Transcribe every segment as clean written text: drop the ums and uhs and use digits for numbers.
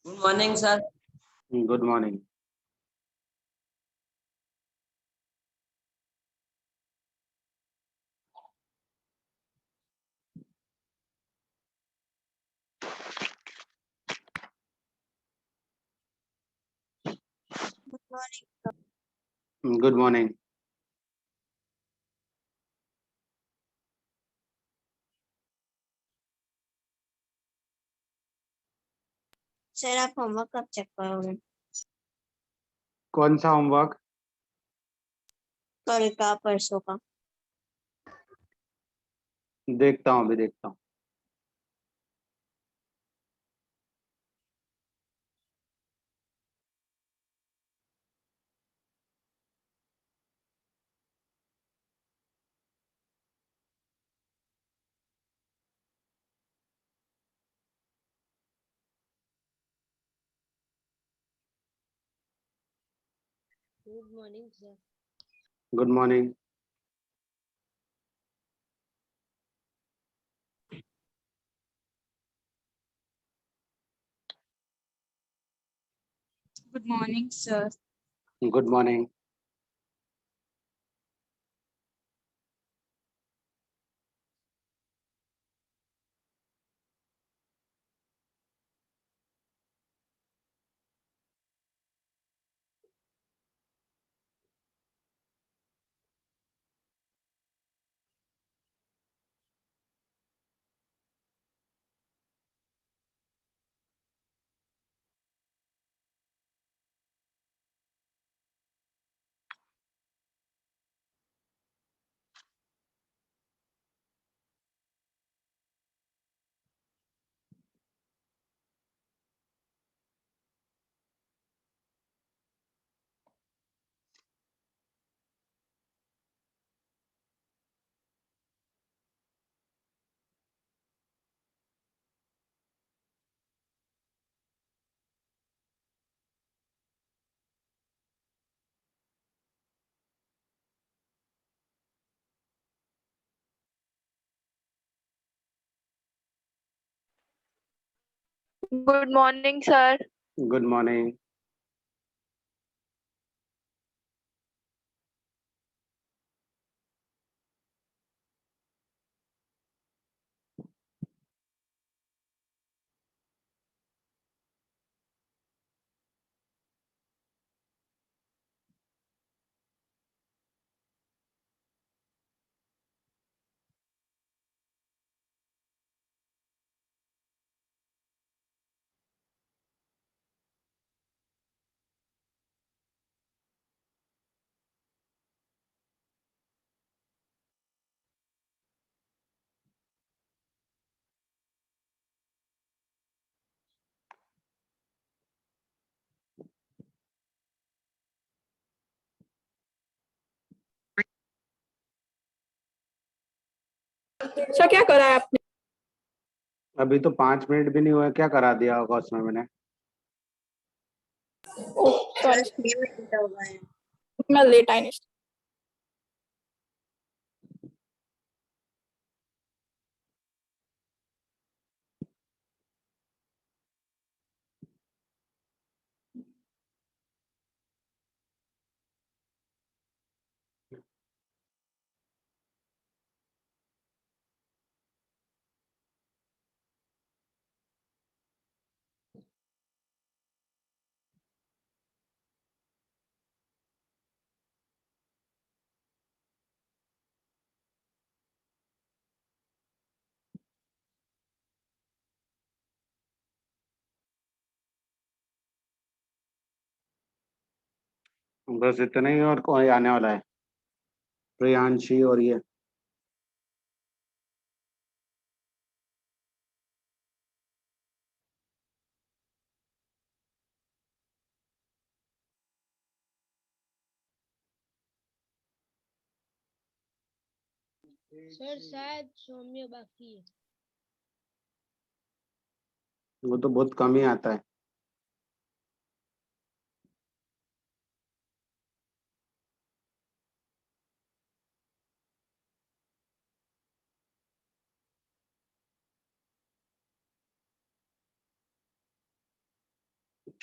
Good morning, sir. Good morning. Good morning. Sir आप homework कब check करोगे? कौन सा होमवर्क? कल का परसों का? देखता हूँ, अभी देखता हूँ। Good morning sir. Good morning. Good morning, sir. Good morning. Good morning, sir. Good morning. Sir क्या करा है आपने? अभी तो 5 मिनट भी नहीं हुए, क्या करा दिया होगा उसमें मैंने? ओह सॉरी, 6 मिनट हो गए हैं। मैं लेट आई नहीं। बस इतना ही, और कोई आने वाला है? प्रियांशी और ये? सर शायद सौम्य बाकी है। वो तो बहुत कम ही आता है.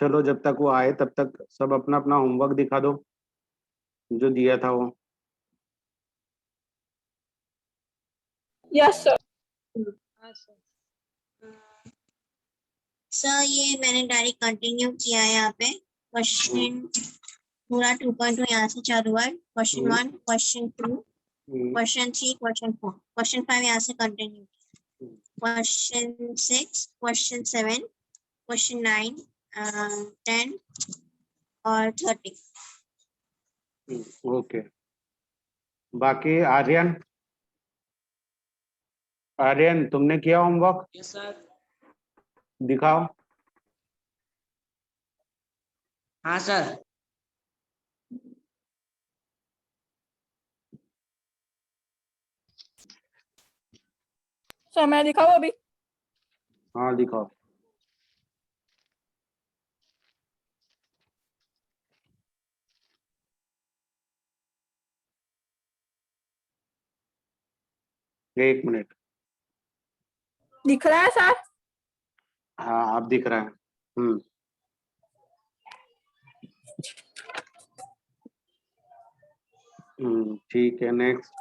चलो जब तक वो आए तब तक सब अपना अपना होमवर्क दिखा दो जो दिया था वो। Yes, sir. सर ये मैंने डायरेक्ट कंटिन्यू किया है यहाँ पे। क्वेश्चन पूरा 2.2 यहाँ से चालू है। Question 1, question 2, question 3, question 4, question 5 यहाँ से कंटिन्यू। क्वेश्चन 6, क्वेश्चन 7, क्वेश्चन 9, 10 और 30। ओके, बाकी आर्यन, आर्यन तुमने किया होमवर्क? Yes sir. दिखाओ। हाँ सर। सर मैं दिखाऊँ अभी? हाँ दिखाओ। एक मिनट। दिख रहा है सर? हाँ अब दिख रहा है। ठीक है, नेक्स्ट।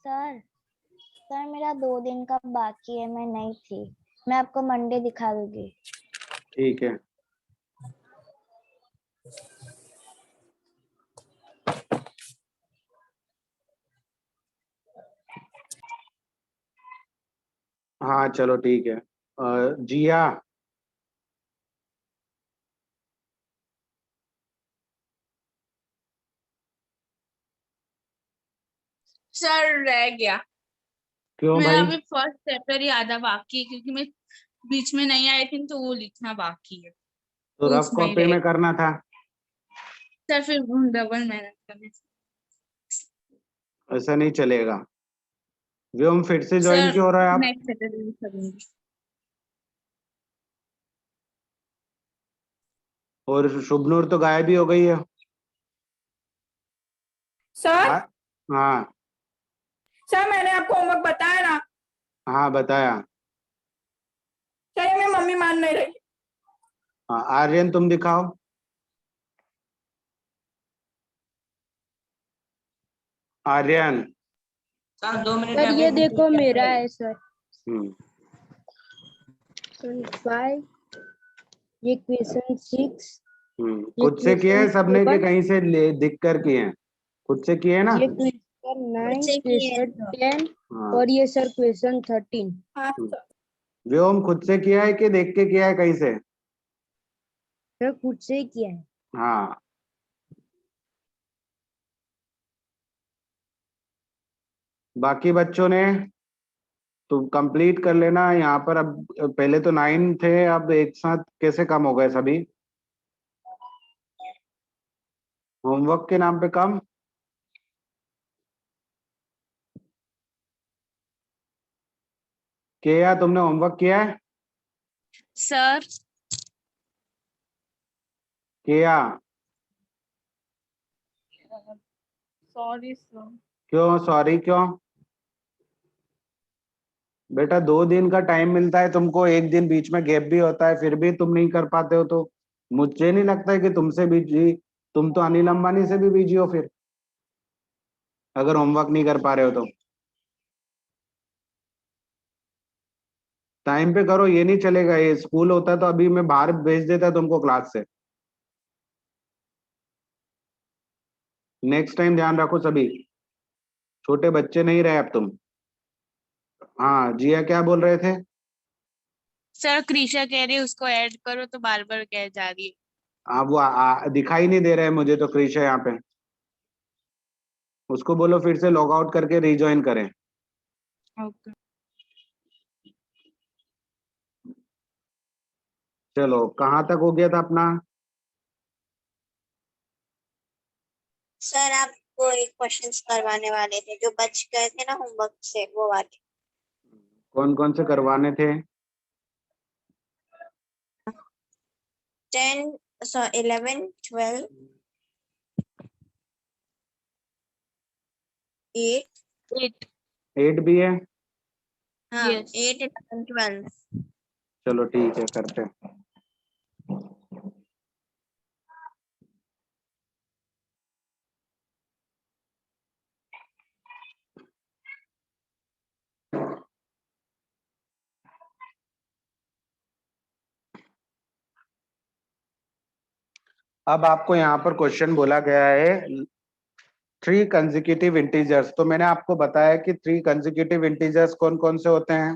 सर सर मेरा 2 दिन का बाकी है, मैं नहीं थी। मैं आपको मंडे दिखा दूंगी। ठीक है। हाँ चलो ठीक है। जिया, सर रह गया। क्यों मेरा भाई? अभी फर्स्ट चैप्टर ही आधा बाकी है क्योंकि मैं बीच में नहीं आई थी तो वो लिखना बाकी है। तो तो रफ उसमें ही कॉपी में रह करना था। सर फिर डबल मेहनत करने ऐसा नहीं चलेगा। व्योम फिर से ज्वाइन सर क्यों हो रहा है आप? नेक्स्ट सैटरडे करूंगी। और शुभनूर तो गायब ही हो गई है। सर हाँ सर मैंने आपको होमवर्क बताया ना? हाँ बताया। सर ये मेरी मम्मी मान नहीं रही। हाँ आर्यन तुम दिखाओ। आर्यन। सर 2 मिनट सर में ये अपडेट देखो करके मेरा आपको- है सर। हम्म 5 ये क्वेश्चन 6 ये खुद से किए हैं क्वेश्चन सबने के 7 कहीं से दिख कर किए हैं? खुद से किए हैं ना? ये क्वेश्चन 9 से किए हैं क्वेश्चन 10 हाँ। और ये सर क्वेश्चन 13। हाँ सर। व्योम खुद से किया है कि देख के किया है कहीं से? सर खुद से ही किया है। हाँ बाकी बच्चों ने तो कंप्लीट कर लेना यहाँ पर। अब पहले तो 9 थे, अब एक साथ कैसे कम हो गए सभी होमवर्क के नाम पे कम? किया? तुमने होमवर्क किया है? सर किया? Sorry sir. क्यों सॉरी क्यों? बेटा 2 दिन का टाइम मिलता है तुमको, एक दिन बीच में गैप भी होता है, फिर भी तुम नहीं कर पाते हो तो मुझे नहीं लगता है कि तुमसे बिजी। तुम तो अनिल अंबानी से भी बिजी हो फिर, अगर होमवर्क नहीं कर पा रहे हो तो। टाइम पे करो, ये नहीं चलेगा। ये स्कूल होता तो अभी मैं बाहर भेज देता तुमको क्लास से। नेक्स्ट टाइम ध्यान रखो सभी, छोटे बच्चे नहीं रहे अब तुम। हाँ जिया क्या बोल रहे थे? सर कृषा कह रही है उसको ऐड करो तो बार बार कह जा रही है। हाँ वो दिखाई नहीं दे रहा है मुझे तो क्रिश है यहाँ पे। उसको बोलो फिर से लॉग आउट करके रिज्वाइन करें। ओके चलो कहाँ तक हो गया था अपना? सर आपको एक क्वेश्चंस करवाने वाले थे जो बच गए थे ना होमवर्क से, वो वाले। कौन कौन से करवाने थे? 10 11 12 8 8 8 भी है? हाँ Yes. 8 11 12 चलो ठीक है, करते हैं। अब आपको यहाँ पर क्वेश्चन बोला गया है 3 कंसेक्यूटिव इंटीजर्स। तो मैंने आपको बताया कि 3 कंसेक्यूटिव इंटीजर्स कौन कौन से होते हैं।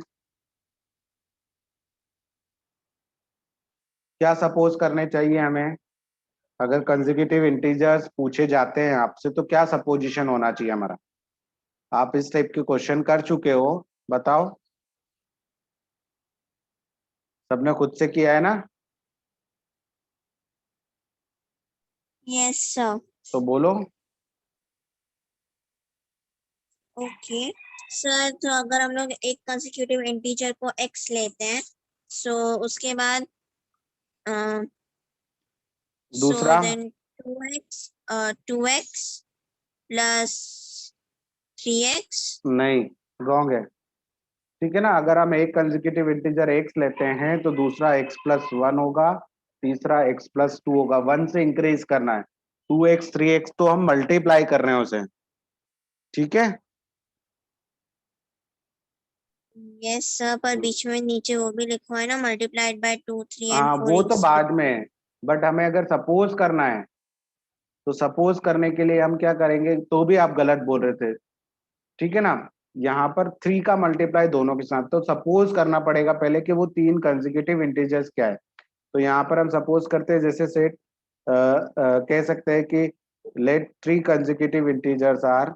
क्या सपोज करने चाहिए हमें, अगर कंसेक्यूटिव इंटीजर्स पूछे जाते हैं आपसे तो क्या सपोजिशन होना चाहिए हमारा। आप इस टाइप के क्वेश्चन कर चुके हो, बताओ। सबने खुद से किया है ना, यस सर। तो बोलो। ओके सर, तो अगर हम लोग एक कंसेक्यूटिव इंटीजर को x लेते हैं, सो उसके बाद दूसरा देन 2x प्लस 3x। नहीं, रॉन्ग है। ठीक है ना, अगर हम एक कंसेक्यूटिव इंटीजर x लेते हैं तो दूसरा x+1 होगा, तीसरा x+2 होगा। 1 से इंक्रीज करना है। 2x 3x तो हम मल्टीप्लाई कर रहे हैं उसे, ठीक है। यस सर, पर बीच में नीचे वो भी लिखा है ना, मल्टीप्लाइड बाय 2 3 एंड हाँ 4 वो तो बाद में, बट हमें अगर सपोज करना है तो सपोज करने के लिए हम क्या करेंगे, तो भी आप गलत बोल रहे थे, ठीक है ना। यहाँ पर 3 का मल्टीप्लाई दोनों के साथ, तो सपोज करना पड़ेगा पहले कि वो 3 कंसेक्यूटिव इंटीजर्स क्या है। तो यहाँ पर हम सपोज करते हैं, जैसे सेट कह सकते हैं कि let 3 consecutive integers are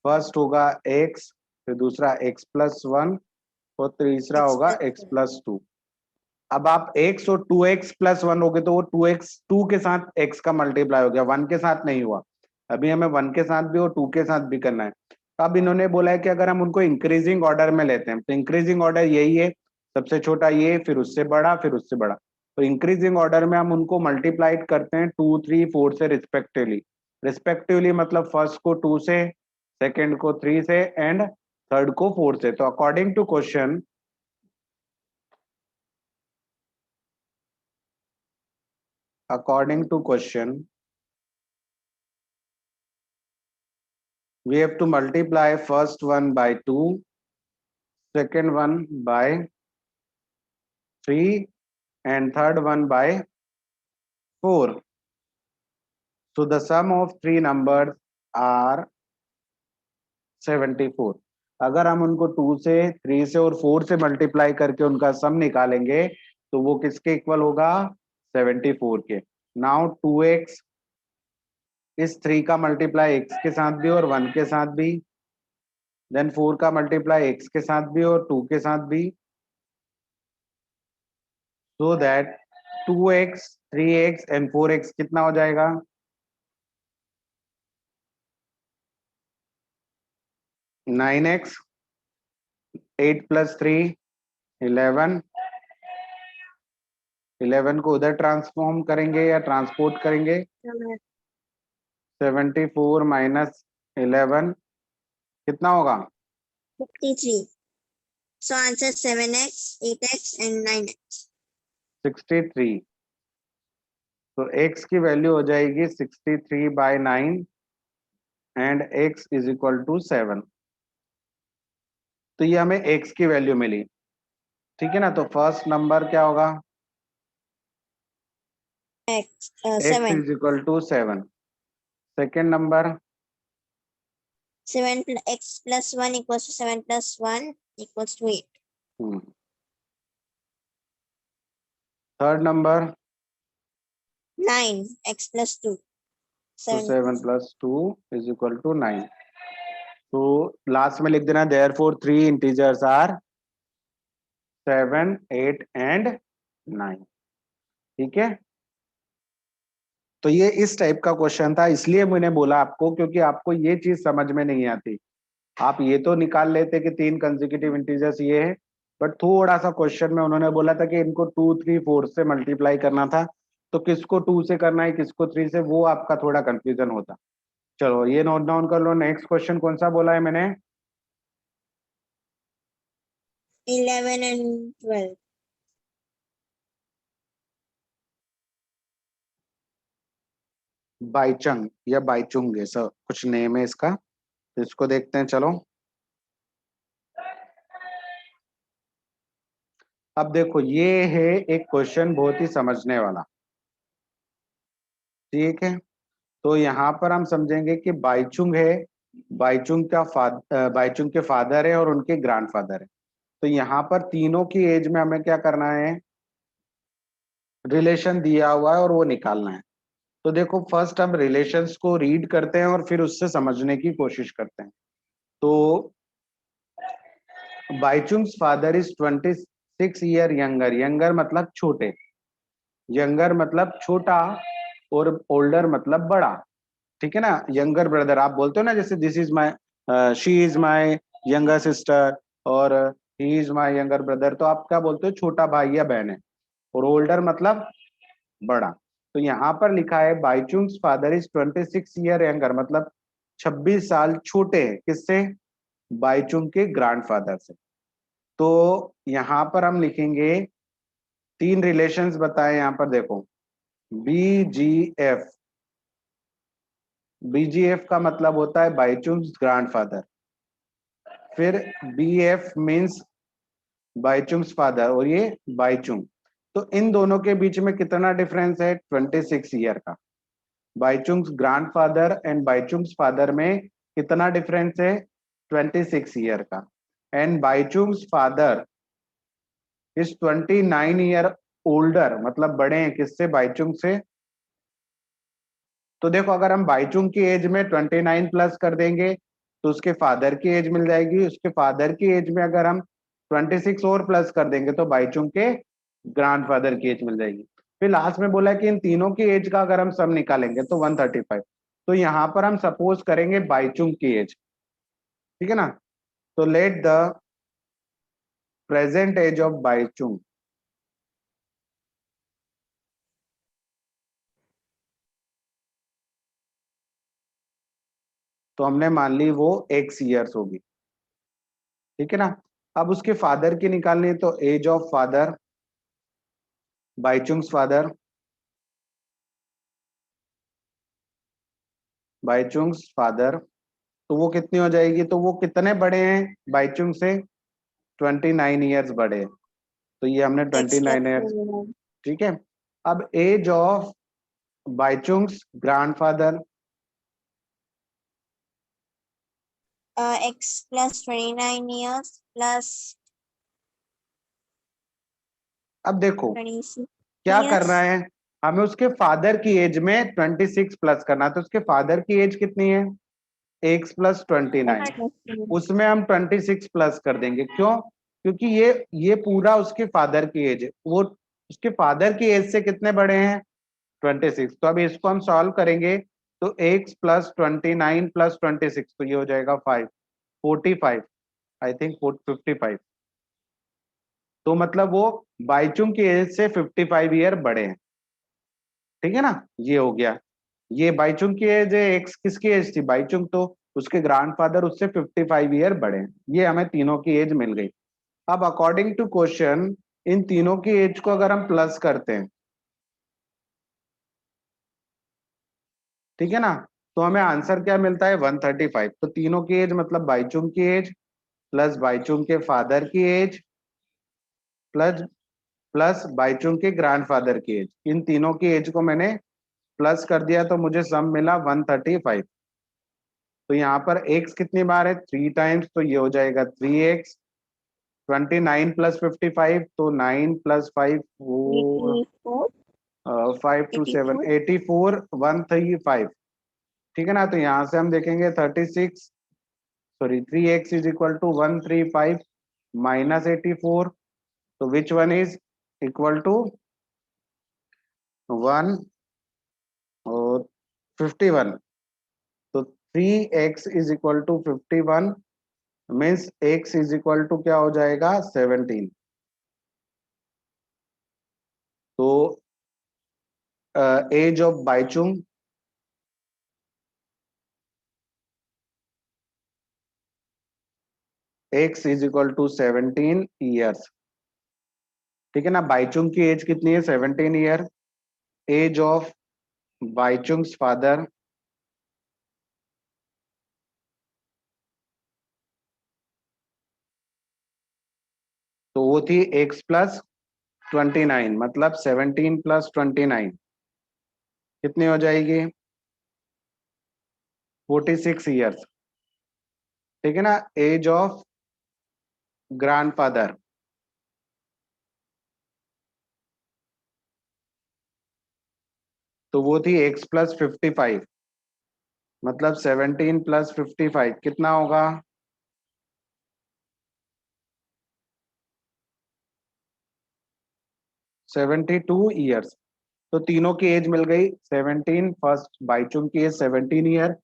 first होगा x, फिर दूसरा x+1 और तीसरा होगा x+2। अब आप x और 2x+1 हो गए तो वो 2 के साथ x का मल्टीप्लाई हो गया, 1 के साथ नहीं हुआ। अभी हमें 1 के साथ भी और 2 के साथ भी करना है। तो अब इन्होंने बोला है कि अगर हम उनको इंक्रीजिंग ऑर्डर में लेते हैं, तो इंक्रीजिंग ऑर्डर यही है, सबसे छोटा ये, फिर उससे बड़ा, फिर उससे बड़ा। तो इंक्रीजिंग ऑर्डर में हम उनको मल्टीप्लाइड करते हैं 2 3 4 से रिस्पेक्टिवली मतलब फर्स्ट को 2 से, सेकेंड को 3 से एंड थर्ड को 4 से। तो according to question, we have to multiply first one by 2, second one by 3 and third one by 4. So the sum of three numbers are 74. अगर हम उनको 2 से 3 से और 4 से मल्टीप्लाई करके उनका सम निकालेंगे तो वो किसके इक्वल होगा, 74 के। नाउ 2x इस 3 का मल्टीप्लाई x के साथ भी और 1 के साथ भी, देन 4 का मल्टीप्लाई x के साथ भी और 2 के साथ भी, so that 2x 3x and 4x कितना हो जाएगा, 9x, 8 + 3 11, 11 को उधर ट्रांसफॉर्म करेंगे या ट्रांसपोर्ट करेंगे, 74 माइनस 11 कितना होगा, 53. So answer 7x, 8x and 9x. 63। तो x की वैल्यू हो जाएगी 63/9 and x is equal to 7। तो ये हमें x की वैल्यू मिली, ठीक है ना। तो फर्स्ट नंबर क्या होगा, X, x 7. Is equal to 7। Second number 7 x plus 1 equals to 7 plus 1 equals to 8. Third number 9 x plus 2. तो 7. 7 + 2 इज इक्वल टू 9। तो लास्ट में लिख देना देयरफॉर 3 इंटीजर्स आर 7 8 एंड 9, ठीक है। तो ये इस टाइप का क्वेश्चन था, इसलिए मैंने बोला आपको, क्योंकि आपको ये चीज समझ में नहीं आती। आप ये तो निकाल लेते कि 3 कंसेक्यूटिव इंटीजर्स ये है, बट थोड़ा सा क्वेश्चन में उन्होंने बोला था कि इनको 2, 3, 4 से मल्टीप्लाई करना था, तो किसको 2 से करना है किसको 3 से, वो आपका थोड़ा कंफ्यूजन होता। चलो ये नोट डाउन कर लो। नेक्स्ट क्वेश्चन कौन सा बोला है मैंने? 11 and 12. बाईचंग या बाईचुंग ऐसा कुछ नेम है इसका, तो इसको देखते हैं। चलो अब देखो, ये है एक क्वेश्चन बहुत ही समझने वाला, ठीक है। तो यहाँ पर हम समझेंगे कि बाईचुंग है, बाईचुंग के फादर है और उनके ग्रैंडफादर है। तो यहाँ पर तीनों की एज में हमें क्या करना है, रिलेशन दिया हुआ है और वो निकालना है। तो देखो फर्स्ट हम रिलेशंस को रीड करते हैं और फिर उससे समझने की कोशिश करते हैं। तो Baichung's father is 26 year younger, younger मतलब छोटे, यंगर मतलब छोटा और ओल्डर मतलब बड़ा, ठीक है ना। यंगर ब्रदर आप बोलते हो ना, जैसे this is my, she is my younger sister और he is my younger brother, तो आप क्या बोलते हो, छोटा भाई या बहन है। और ओल्डर मतलब बड़ा। तो यहाँ पर लिखा है बाईचुंग्स फादर इज 26 ईयर यंगर, मतलब 26 साल छोटे हैं किससे, बाईचुंग के ग्रैंडफादर से। तो यहाँ पर हम लिखेंगे, तीन रिलेशंस बताए यहाँ पर देखो, BGF, BGF का मतलब होता है बाईचुंग्स ग्रैंडफादर, फिर BF मींस बाईचुंग्स फादर और ये बाईचुंग। तो इन दोनों के बीच में कितना डिफरेंस है, 26 ईयर का। Baichung's grandfather and Baichung's father में कितना डिफरेंस है, 26 ईयर का। And Baichung's father is 29 year older, मतलब बड़े हैं किससे, बाईचुंग से। तो देखो अगर हम बाईचुंग की एज में 29 प्लस कर देंगे तो उसके फादर की एज मिल जाएगी, उसके फादर की एज में अगर हम 26 और प्लस कर देंगे तो बाईचुंग के ग्रैंडफादर की एज मिल जाएगी। फिर लास्ट में बोला कि इन तीनों की एज का अगर हम सम निकालेंगे तो 135। तो यहाँ पर हम सपोज करेंगे बाईचुंग की एज, ठीक है ना। तो let the present age of Baichung, तो हमने मान ली वो x ईयर्स होगी, ठीक है ना। अब उसके फादर की निकालनी है, तो age of father, Baichung's father, Baichung's father, तो वो कितनी हो जाएगी, तो वो कितने बड़े हैं बाईचुंग से, 29 ईयर्स बड़े हैं। तो ये हमने 29 ईयर्स, ठीक है। अब age of Baichung's grandfather, X plus 29 years plus अब देखो 26 क्या years. करना है, हमें उसके फादर की एज में 26 प्लस करना है। तो उसके फादर की एज कितनी है, x प्लस 29, उसमें हम 26 प्लस कर देंगे। क्यों, क्योंकि ये पूरा उसके फादर की एज है, वो उसके फादर की एज से कितने बड़े हैं, 26। तो अब इसको हम सॉल्व करेंगे, तो x प्लस 29 प्लस 26, तो ये हो जाएगा 45, आई थिंक 55। तो मतलब वो बाईचुंग की एज से 55 ईयर बड़े हैं, ठीक है ना। ये हो गया, ये बाईचुंग की एज है, एक्स किसकी एज थी, बाईचुंग, तो उसके ग्रैंडफादर उससे 55 ईयर बड़े हैं। ये हमें तीनों की एज मिल गई। अब अकॉर्डिंग टू क्वेश्चन इन तीनों की एज को अगर हम प्लस करते हैं, ठीक है ना, तो हमें आंसर क्या मिलता है, 135। तो तीनों की एज मतलब बाईचुंग की एज प्लस बाईचुंग के फादर की एज प्लस प्लस बाईचुंग के ग्रैंडफादर की एज, इन तीनों की एज को मैंने प्लस कर दिया तो मुझे सम मिला 135। तो यहाँ पर x कितनी बार है, 3 टाइम्स, तो ये हो जाएगा 3x। 29 प्लस 55, तो 9 प्लस 5 वो 84, 5 to 7 84, 135, ठीक है ना। तो यहाँ से हम देखेंगे 36, sorry 3x is equal to 135 minus 84, तो which one is equal to 1 और 51। तो 3x is equal to 51 means x is equal to क्या हो जाएगा 17। तो age of Baichung x is equal to 17 years. ठीक है ना, बाइचुंग की एज कितनी है 17 year. Age of Baichung's father तो वो थी x प्लस 29, मतलब 17 प्लस 29 कितनी हो जाएगी 46 ईयर्स। ठीक है ना, एज ऑफ ग्रैंडफादर तो वो थी x प्लस 55, मतलब 17 प्लस 55 कितना होगा 72 ईयर्स। तो तीनों की एज मिल गई 17। फर्स्ट बाइचुंग की एज 17 ईयर,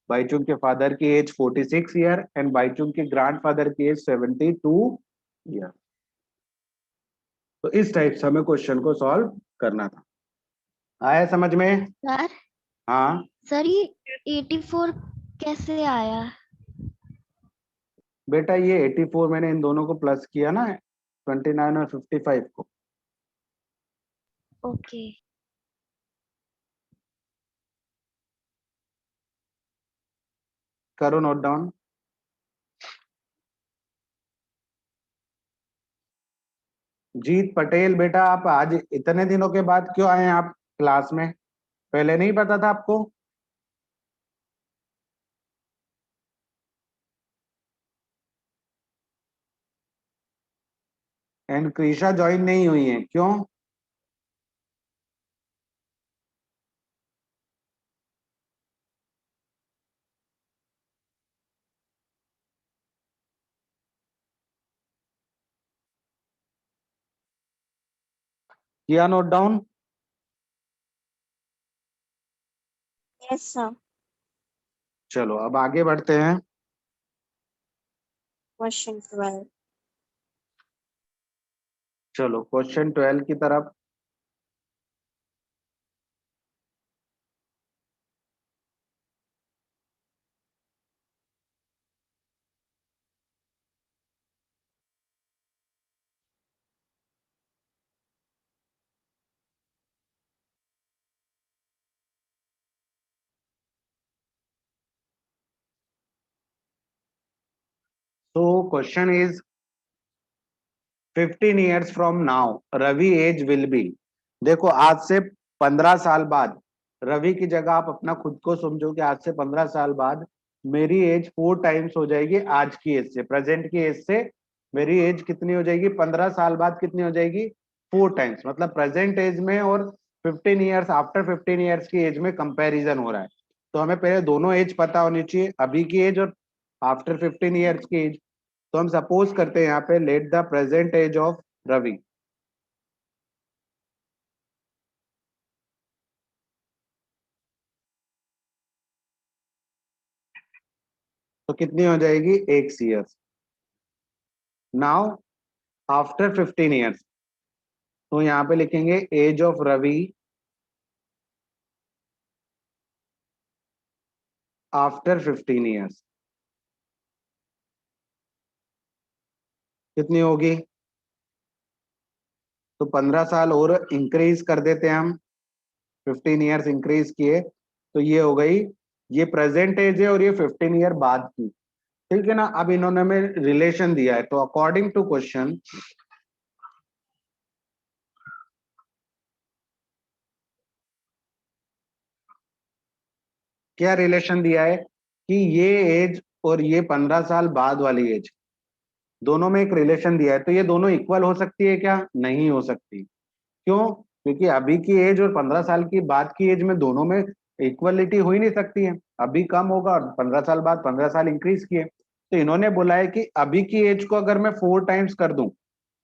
बाइचुंग के फादर की एज 46 ईयर एंड बाइचुंग के ग्रैंडफादर की एज 72 ईयर। तो इस टाइप से हमें क्वेश्चन को सॉल्व करना था। आया समझ में? सर हाँ सर ये 84 कैसे आया? बेटा, ये 84 मैंने इन दोनों को प्लस किया ना, 29 और 55 को। ओके करो नोट डाउन। जीत पटेल, बेटा आप आज इतने दिनों के बाद क्यों आए हैं आप क्लास में? पहले नहीं पता था आपको? एंड क्रिशा ज्वाइन नहीं हुई है, क्यों? किया नोट डाउन? Yes sir. चलो अब आगे बढ़ते हैं। क्वेश्चन 12। चलो क्वेश्चन 12 की तरफ। तो question is 15 years from now Ravi age will be. देखो आज से 15 साल बाद, रवि की जगह आप अपना खुद को समझो कि आज से 15 साल बाद मेरी एज 4 टाइम्स हो जाएगी आज की एज से, प्रेजेंट की एज से मेरी एज कितनी हो जाएगी 15 साल बाद कितनी हो जाएगी 4 टाइम्स। मतलब प्रेजेंट एज में और 15 ईयर्स आफ्टर 15 ईयर्स की एज में कंपैरिजन हो रहा है। तो हमें पहले दोनों एज पता होनी चाहिए, अभी की एज और आफ्टर 15 ईयर्स की एज। तो हम सपोज करते हैं यहाँ पे let the present age of Ravi. तो कितनी हो जाएगी x years. Now after 15 years, तो यहाँ पे लिखेंगे age of Ravi after 15 years कितनी होगी? तो 15 साल और इंक्रीज कर देते हैं हम, 15 ईयर्स इंक्रीज किए तो ये हो गई, ये प्रेजेंट एज है और ये 15 ईयर बाद की। ठीक है ना, अब इन्होंने हमें रिलेशन दिया है, तो अकॉर्डिंग टू क्वेश्चन क्या रिलेशन दिया है कि ये एज और ये 15 साल बाद वाली एज दोनों में एक रिलेशन दिया है। तो ये दोनों इक्वल हो सकती है क्या? नहीं हो सकती। क्यों? क्योंकि अभी की एज और 15 साल की बाद की एज में दोनों में इक्वलिटी हो ही नहीं सकती है, अभी कम होगा और 15 साल बाद 15 साल इंक्रीज किए। तो इन्होंने बोला है कि अभी की एज को अगर मैं 4 टाइम्स कर दूं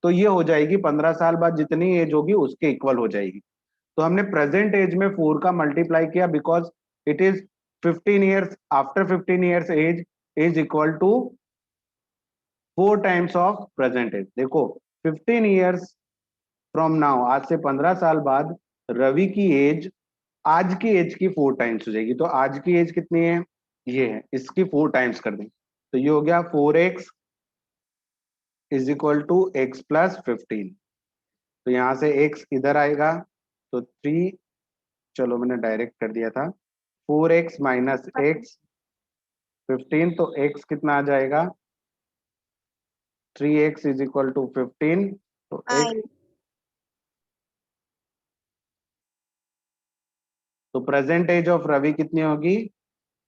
तो ये हो जाएगी 15 साल बाद जितनी एज होगी उसके इक्वल हो जाएगी। तो हमने प्रेजेंट एज में 4 का मल्टीप्लाई किया because it is 15 years after 15 years age is equal to 4 times of present age. देखो 15 ईयर्स फ्रॉम नाउ, आज से 15 साल बाद रवि की एज आज की एज की 4 टाइम्स हो जाएगी। तो आज की एज कितनी है, ये है, इसकी 4 टाइम्स कर दें तो ये हो गया 4x is equal to x plus 15। तो यहां से x इधर आएगा तो 3, चलो मैंने डायरेक्ट कर दिया था, 4x माइनस एक्स 15, तो x कितना आ जाएगा 3x इज इक्वल टू 15। तो x, तो प्रेजेंट एज ऑफ रवि कितनी होगी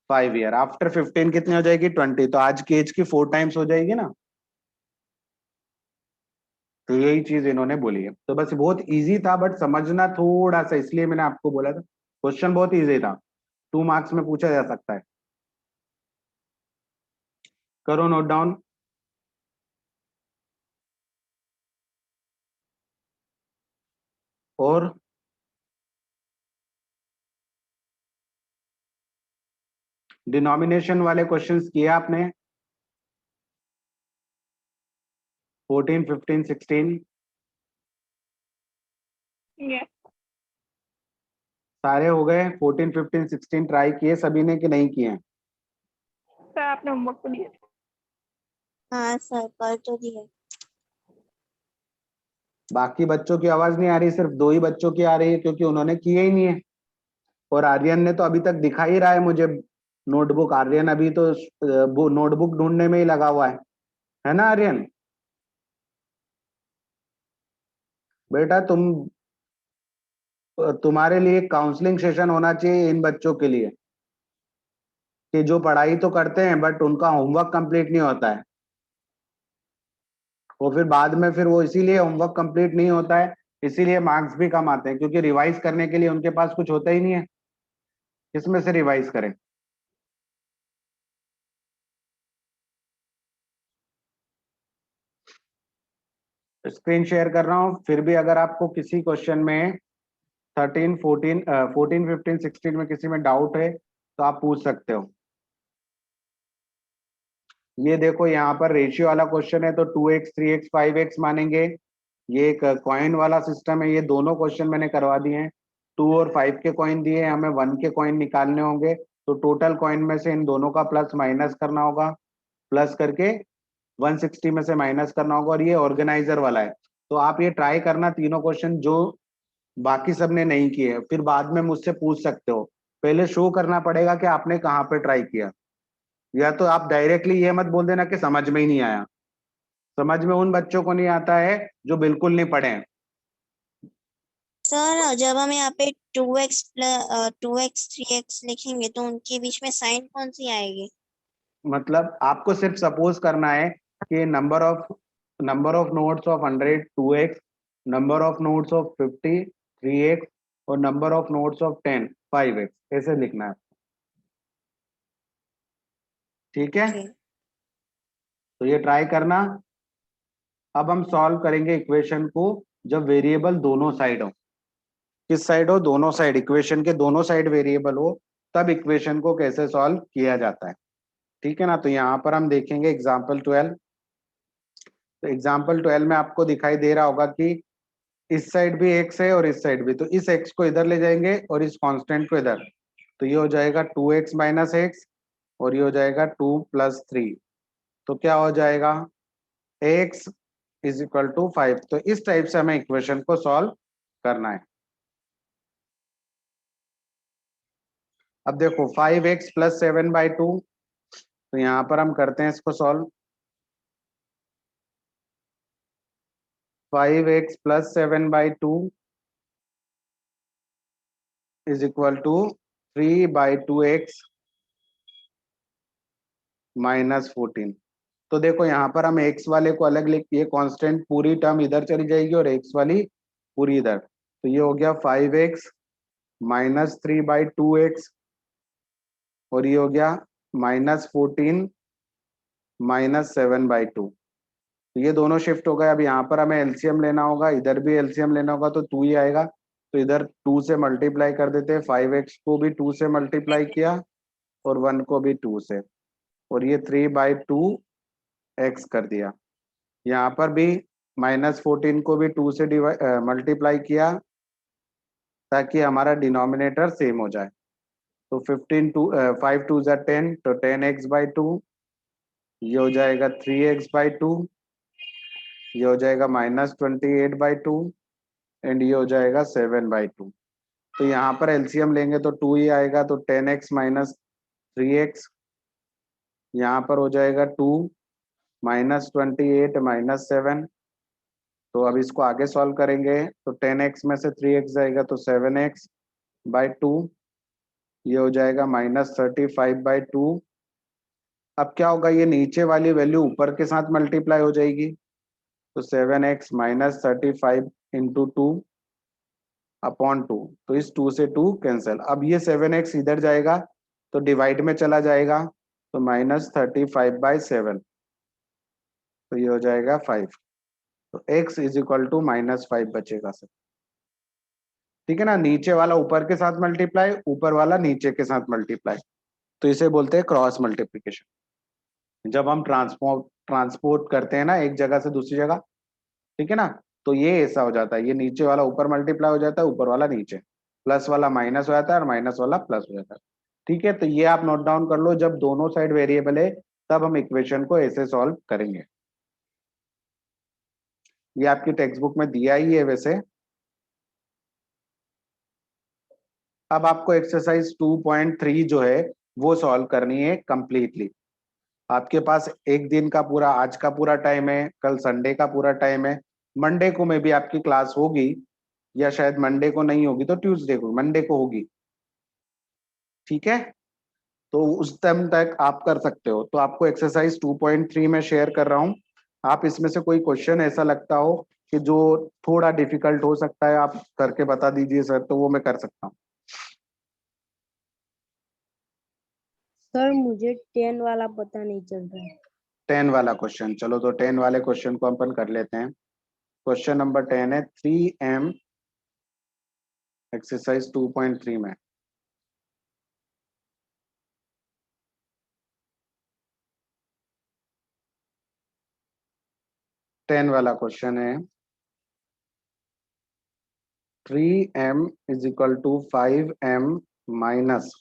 5 ईयर। आफ्टर 15 कितनी हो जाएगी 20, तो आज की एज की 4 टाइम्स हो जाएगी ना। तो यही चीज इन्होंने बोली है। तो बस बहुत इजी था, बट समझना थोड़ा सा, इसलिए मैंने आपको बोला था क्वेश्चन बहुत इजी था, 2 मार्क्स में पूछा जा सकता है। करो नोट डाउन। और डिनोमिनेशन वाले क्वेश्चंस किए आपने 14, 15, 16 Yes. सारे हो गए। 14, 15, 16 ट्राई किए सभी ने कि नहीं किए हैं? सर आपने होमवर्क तो दिया था। हाँ सर कर तो दिए। बाकी बच्चों की आवाज नहीं आ रही, सिर्फ 2 ही बच्चों की आ रही है क्योंकि उन्होंने किए ही नहीं है। और आर्यन ने तो अभी तक दिखा ही रहा है मुझे नोटबुक। आर्यन अभी तो वो नोटबुक ढूंढने में ही लगा हुआ है ना आर्यन? बेटा तुम्हारे लिए काउंसलिंग सेशन होना चाहिए इन बच्चों के लिए कि जो पढ़ाई तो करते हैं बट उनका होमवर्क कंप्लीट नहीं होता है। वो फिर बाद में फिर वो इसीलिए होमवर्क कंप्लीट नहीं होता है, इसीलिए मार्क्स भी कम आते हैं, क्योंकि रिवाइज करने के लिए उनके पास कुछ होता ही नहीं है, किसमें से रिवाइज करें। स्क्रीन शेयर कर रहा हूं। फिर भी अगर आपको किसी क्वेश्चन में 13, 14, 14, 15, 16 में किसी में डाउट है तो आप पूछ सकते हो। ये देखो यहाँ पर रेशियो वाला क्वेश्चन है तो 2x, 3x, 5x मानेंगे। ये एक कॉइन वाला सिस्टम है, ये दोनों क्वेश्चन मैंने करवा दिए हैं। 2 और 5 के कॉइन दिए हैं, हमें 1 के कॉइन निकालने होंगे। तो टोटल कॉइन में से इन दोनों का प्लस माइनस करना होगा, प्लस करके 160 में से माइनस करना होगा। और ये ऑर्गेनाइजर वाला है, तो आप ये ट्राई करना तीनों क्वेश्चन जो बाकी सबने नहीं किए, फिर बाद में मुझसे पूछ सकते हो। पहले शो करना पड़ेगा कि आपने कहाँ पे ट्राई किया, या तो आप डायरेक्टली ये मत बोल देना कि समझ में ही नहीं आया। समझ में उन बच्चों को नहीं आता है जो बिल्कुल नहीं पढ़े हैं। सर जब हम यहाँ पे 2x प्लस 2x 3x लिखेंगे तो उनके बीच में साइन कौन सी आएगी? मतलब आपको सिर्फ सपोज करना है कि number of notes of 100 2x, number of notes of 50 3x, और number of notes of 10 5x, ऐसे लिखना है। ठीक है, Okay. तो ये ट्राई करना। अब हम सॉल्व करेंगे इक्वेशन को जब वेरिएबल दोनों साइड हो। किस साइड हो? दोनों साइड। इक्वेशन के दोनों साइड वेरिएबल हो तब इक्वेशन को कैसे सॉल्व किया जाता है। ठीक है ना। तो यहाँ पर हम देखेंगे एग्जाम्पल 12। तो एग्जाम्पल 12 में आपको दिखाई दे रहा होगा कि इस साइड भी x है और इस साइड भी, तो इस x को इधर ले जाएंगे और इस कांस्टेंट को इधर, तो ये हो जाएगा 2x माइनस एक्स और ये हो जाएगा 2 प्लस 3। तो क्या हो जाएगा x इज इक्वल टू 5। तो इस टाइप से हमें इक्वेशन को सॉल्व करना है। अब देखो 5x प्लस 7/2, तो यहाँ पर हम करते हैं इसको solve. 5x plus 7/2 is equal to 3/2x minus 14। तो देखो यहाँ पर हम x वाले को अलग लिख, ये कांस्टेंट पूरी टर्म इधर चली जाएगी और x वाली पूरी इधर, तो ये हो गया 5x माइनस 3/2x और ये हो गया माइनस 14 माइनस 7/2। तो ये दोनों शिफ्ट हो गए। अब यहाँ पर हमें एलसीएम लेना होगा, इधर भी एलसीएम लेना होगा, तो 2 ही आएगा। तो इधर 2 से मल्टीप्लाई कर देते हैं। 5x को भी 2 से मल्टीप्लाई किया और 1 को भी 2 से, और ये 3/2x कर दिया। यहाँ पर भी -14 को भी 2 से मल्टीप्लाई किया ताकि हमारा डिनोमिनेटर सेम हो जाए। तो 5 2 ज़ा 10, तो 10x/2, ये हो जाएगा 3x/2, ये हो जाएगा -28/2 एंड ये हो जाएगा 7/2। तो यहाँ पर एलसीएम लेंगे तो 2 ही आएगा, तो 10x माइनस 3x, यहाँ पर हो जाएगा 2 -28 -7। तो अब इसको आगे सॉल्व करेंगे तो 10x में से 3x जाएगा तो 7x/2, ये हो जाएगा -35/2। अब क्या होगा, ये नीचे वाली वैल्यू ऊपर के साथ मल्टीप्लाई हो जाएगी, तो 7x -35 इंटू 2 अपॉन 2, तो इस 2 से 2 कैंसिल। अब ये 7x इधर जाएगा तो डिवाइड में चला जाएगा, तो -35/7, तो ये हो जाएगा 5। तो x इज इक्वल टू -5 बचेगा सर। ठीक है ना, नीचे वाला ऊपर के साथ मल्टीप्लाई, ऊपर वाला नीचे के साथ मल्टीप्लाई, तो इसे बोलते हैं क्रॉस मल्टीप्लिकेशन। जब हम ट्रांसपोर्ट करते हैं ना एक जगह से दूसरी जगह, ठीक है ना, तो ये ऐसा हो जाता है, ये नीचे वाला ऊपर मल्टीप्लाई हो जाता है, ऊपर वाला नीचे, प्लस वाला माइनस हो जाता है और माइनस वाला प्लस हो जाता है। ठीक है, तो ये आप नोट डाउन कर लो, जब दोनों साइड वेरिएबल है तब हम इक्वेशन को ऐसे सॉल्व करेंगे। ये आपकी टेक्स्ट बुक में दिया ही है वैसे। अब आपको एक्सरसाइज 2.3 जो है वो सॉल्व करनी है कंप्लीटली। आपके पास एक दिन का पूरा, आज का पूरा टाइम है, कल संडे का पूरा टाइम है, मंडे को में भी आपकी क्लास होगी, या शायद मंडे को नहीं होगी तो ट्यूसडे को, मंडे को होगी। ठीक है, तो उस टाइम तक आप कर सकते हो। तो आपको एक्सरसाइज 2.3 में शेयर कर रहा हूं, आप इसमें से कोई क्वेश्चन ऐसा लगता हो कि जो थोड़ा डिफिकल्ट हो सकता है, आप करके बता दीजिए सर, तो वो मैं कर सकता हूँ। सर मुझे 10 वाला पता नहीं चल रहा है। 10 वाला क्वेश्चन, चलो तो 10 वाले क्वेश्चन को अपन कर लेते हैं। क्वेश्चन नंबर 10 है 3m एक्सरसाइज 2.3 में। टेन वाला क्वेश्चन है 3m is equal to 5m minus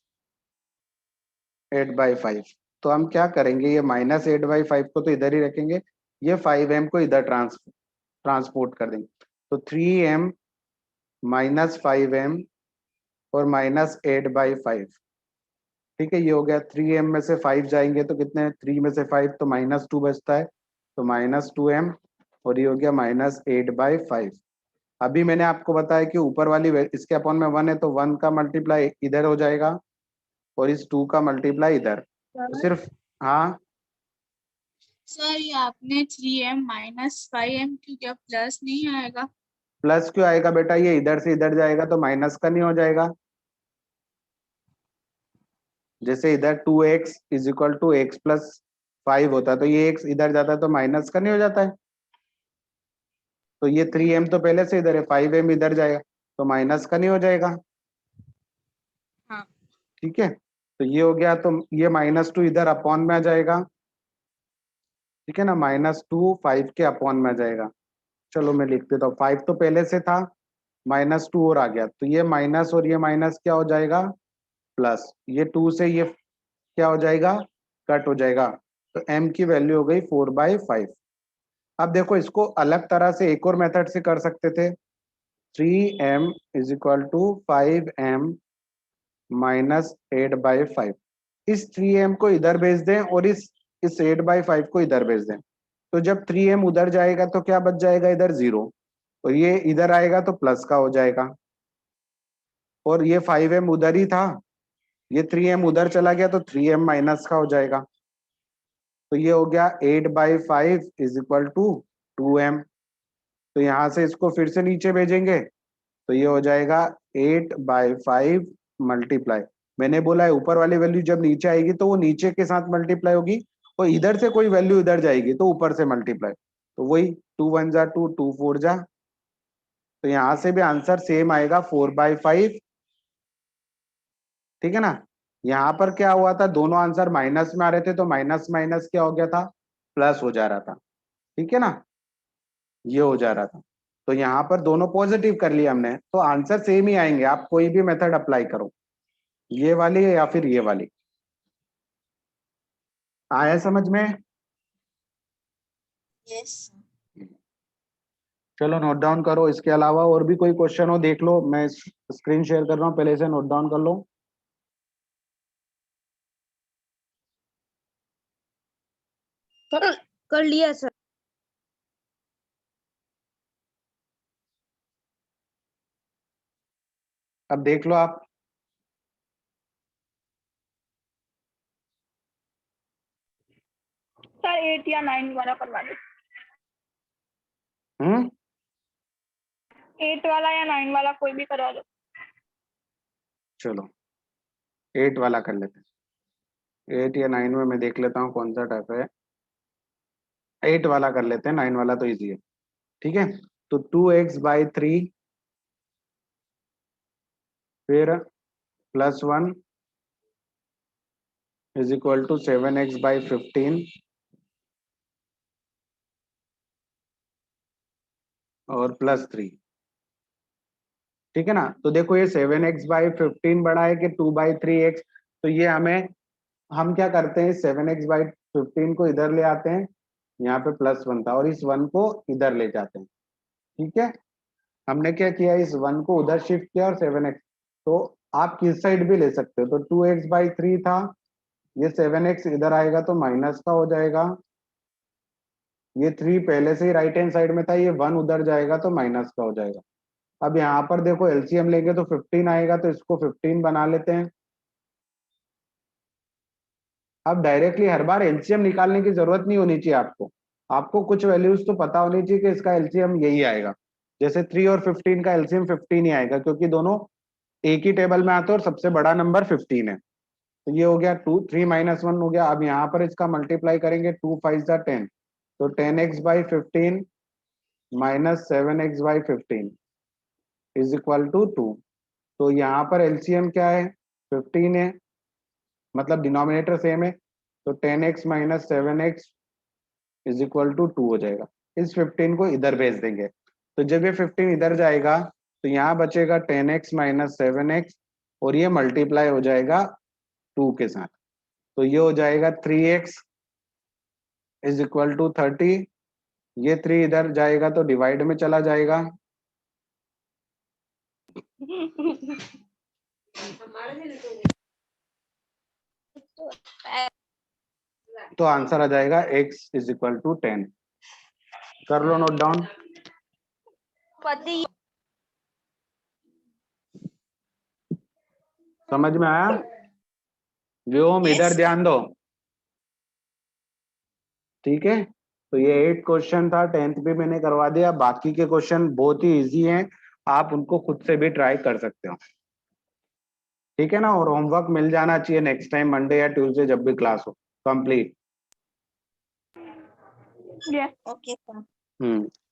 8/5। तो हम क्या करेंगे, ये -8/5 को तो इधर ही रखेंगे, ये 5m को इधर ट्रांसपोर्ट कर देंगे, तो 3m - 5m और -8/5। ठीक है, ये हो गया। 3m में से 5 जाएंगे तो कितने, 3 में से 5 तो -2 बचता है, तो -2m, और ये हो गया -8/5। अभी मैंने आपको बताया कि ऊपर वाली इसके अपॉन में 1 है, तो 1 का मल्टीप्लाई इधर हो जाएगा और इस 2 का मल्टीप्लाई इधर, तो सिर्फ, हाँ सर ये आपने 3m -5m क्यों किया, प्लस नहीं आएगा? प्लस क्यों आएगा बेटा, ये इधर से इधर जाएगा तो माइनस का नहीं हो जाएगा। जैसे इधर 2x is equal to x + 5 होता है, तो ये x इधर जाता है तो माइनस का नहीं हो जाता है। तो ये 3m तो पहले से इधर है, 5m इधर जाएगा तो माइनस का नहीं हो जाएगा। हाँ। ठीक है, तो ये हो गया, तो ये -2 इधर अपॉन में आ जाएगा। ठीक है ना, -2 5 के अपॉन में आ जाएगा। चलो मैं लिख देता हूँ, 5 तो पहले से था, -2 और आ गया, तो ये माइनस और ये माइनस क्या हो जाएगा, प्लस, ये 2 से ये क्या हो जाएगा, कट हो जाएगा, तो m की वैल्यू हो गई 4/5। अब देखो, इसको अलग तरह से एक और मेथड से कर सकते थे, 3m is equal to 5m minus 8/5। इस 3m को इधर भेज दें और इस 8/5 को इधर भेज दें, तो जब 3m उधर जाएगा तो क्या बच जाएगा, इधर 0, और ये इधर आएगा तो प्लस का हो जाएगा, और ये 5m उधर ही था, ये 3m उधर चला गया तो 3m माइनस का हो जाएगा। तो ये हो गया 8/5 इज इक्वल टू 2m। तो यहाँ से इसको फिर से नीचे भेजेंगे तो ये हो जाएगा 8/5 मल्टीप्लाई, मैंने बोला है ऊपर वाली वैल्यू जब नीचे आएगी तो वो नीचे के साथ मल्टीप्लाई होगी, और इधर से कोई वैल्यू इधर जाएगी तो ऊपर से मल्टीप्लाई, तो वही 2 1 जा 2, 2 4 जा, तो यहाँ से भी आंसर सेम आएगा 4/5। ठीक है ना, यहाँ पर क्या हुआ था, दोनों आंसर माइनस में आ रहे थे, तो माइनस माइनस क्या हो गया था, प्लस हो जा रहा था। ठीक है ना, ये हो जा रहा था, तो यहाँ पर दोनों पॉजिटिव कर लिया हमने, तो आंसर सेम ही आएंगे। आप कोई भी मेथड अप्लाई करो, ये वाली या फिर ये वाली। आया समझ में? यस। चलो नोट डाउन करो। इसके अलावा और भी कोई क्वेश्चन हो देख लो, मैं स्क्रीन शेयर कर रहा हूँ, पहले से नोट डाउन कर लो। कर लिया सर। अब देख लो आप। सर 8 या 9 वाला करवा दो। 8 वाला या 9 वाला कोई भी करवा दो। चलो 8 वाला कर लेते हैं। 8 या 9 में मैं देख लेता हूँ कौन सा टाइप है। 8 वाला कर लेते हैं, 9 वाला तो इजी है। ठीक है, तो 2x/3 फिर +1 इज इक्वल टू 7x/15 और +3। ठीक है ना, तो देखो ये 7x/15 बड़ा है कि 2/3x, तो ये हम क्या करते हैं, 7x/15 को इधर ले आते हैं, यहाँ पे +1 था और इस 1 को इधर ले जाते हैं। ठीक है, हमने क्या किया, इस 1 को उधर शिफ्ट किया और 7x, तो आप किस साइड भी ले सकते हो। तो 2x/3 था, ये 7x इधर आएगा तो माइनस का हो जाएगा, ये 3 पहले से ही राइट हैंड साइड में था, ये 1 उधर जाएगा तो माइनस का हो जाएगा। अब यहाँ पर देखो एलसीएम लेंगे तो 15 आएगा, तो इसको 15 बना लेते हैं। अब डायरेक्टली हर बार एलसीएम निकालने की जरूरत नहीं होनी चाहिए आपको कुछ वैल्यूज तो पता होनी चाहिए कि इसका एलसीएम यही आएगा। जैसे 3 और 15 का एलसीएम 15 ही आएगा, क्योंकि दोनों एक ही टेबल में आते हैं और सबसे बड़ा नंबर 15 है। तो ये हो गया 3 - 1 हो गया। अब यहाँ पर इसका मल्टीप्लाई करेंगे, 2 × 5 = 10, तो 10x/15 - 7x/15 is equal to 2। तो यहाँ पर एलसीएम क्या है, 15 है, मतलब डिनोमिनेटर सेम है, तो 10x - 7x is equal to 2 हो जाएगा। इस 15 को इधर भेज देंगे, तो जब ये 15 इधर जाएगा तो यहाँ बचेगा 10x - 7x और ये मल्टीप्लाई हो जाएगा 2 के साथ, तो ये हो जाएगा 3x इज इक्वल टू 30। ये 3 इधर जाएगा तो डिवाइड में चला जाएगा, तो आंसर आ जाएगा x इज इक्वल टू 10। कर लो नोट डाउन। समझ में आया? व्योम इधर Yes. ध्यान दो। ठीक है, तो ये 8 क्वेश्चन था, 10th भी मैंने करवा दिया। बाकी के क्वेश्चन बहुत ही इजी हैं, आप उनको खुद से भी ट्राई कर सकते हो। ठीक है ना, और होमवर्क मिल जाना चाहिए नेक्स्ट टाइम मंडे या ट्यूसडे जब भी क्लास हो कंप्लीट। यस। Okay, sir.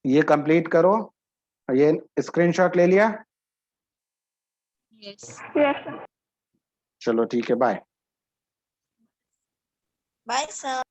ये कंप्लीट करो। ये स्क्रीनशॉट ले लिया? यस। यस। चलो ठीक है, बाय। Bye, sir.